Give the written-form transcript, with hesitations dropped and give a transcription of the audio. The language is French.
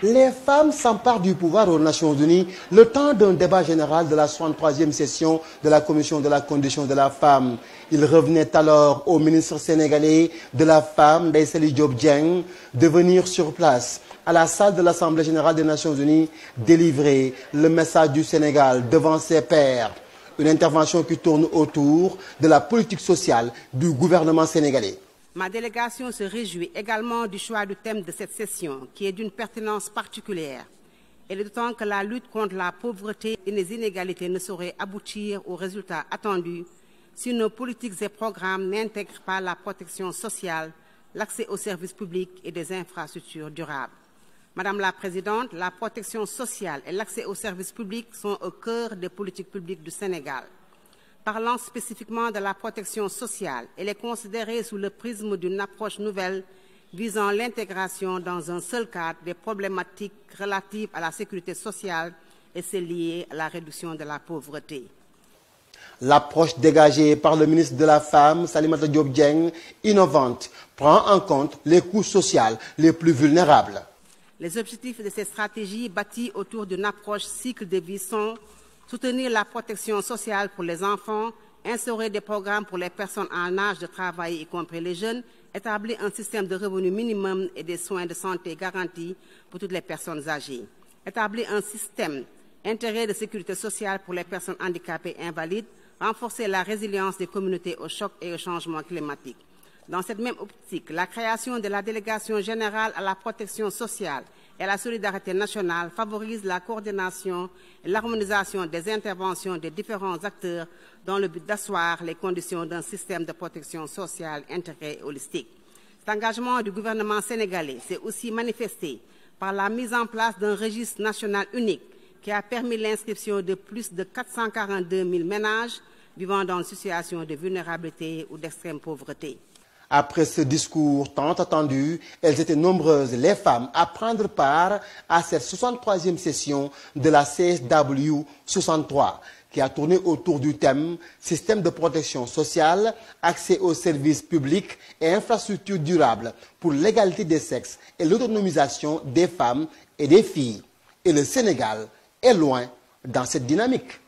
Les femmes s'emparent du pouvoir aux Nations Unies le temps d'un débat général de la 63e session de la Commission de la condition de la femme. Il revenait alors au ministre sénégalais de la femme, Ndeye Saly Diop Dieng, de venir sur place à la salle de l'Assemblée générale des Nations Unies délivrer le message du Sénégal devant ses pairs. Une intervention qui tourne autour de la politique sociale du gouvernement sénégalais. Ma délégation se réjouit également du choix du thème de cette session, qui est d'une pertinence particulière. Et d'autant que la lutte contre la pauvreté et les inégalités ne saurait aboutir aux résultats attendus si nos politiques et programmes n'intègrent pas la protection sociale, l'accès aux services publics et des infrastructures durables. Madame la Présidente, la protection sociale et l'accès aux services publics sont au cœur des politiques publiques du Sénégal. Parlant spécifiquement de la protection sociale, elle est considérée sous le prisme d'une approche nouvelle visant l'intégration dans un seul cadre des problématiques relatives à la sécurité sociale et celles liées à la réduction de la pauvreté. L'approche dégagée par le ministre de la Femme, Salimata Diop Dieng, innovante, prend en compte les couches sociales les plus vulnérables. Les objectifs de cette stratégie bâtie autour d'une approche cycle de vie sont soutenir la protection sociale pour les enfants, instaurer des programmes pour les personnes en âge de travail, y compris les jeunes, établir un système de revenu minimum et des soins de santé garantis pour toutes les personnes âgées, établir un système intégré de sécurité sociale pour les personnes handicapées et invalides, renforcer la résilience des communautés au choc et au changement climatique. Dans cette même optique, la création de la délégation générale à la protection sociale et à la solidarité nationale favorise la coordination et l'harmonisation des interventions des différents acteurs dans le but d'asseoir les conditions d'un système de protection sociale intégré et holistique. Cet engagement du gouvernement sénégalais s'est aussi manifesté par la mise en place d'un registre national unique qui a permis l'inscription de plus de 442 000 ménages vivant dans une situation de vulnérabilité ou d'extrême pauvreté. Après ce discours tant attendu, elles étaient nombreuses, les femmes, à prendre part à cette 63e session de la CSW 63, qui a tourné autour du thème « Système de protection sociale, accès aux services publics et infrastructures durables pour l'égalité des sexes et l'autonomisation des femmes et des filles ». Et le Sénégal est loin dans cette dynamique.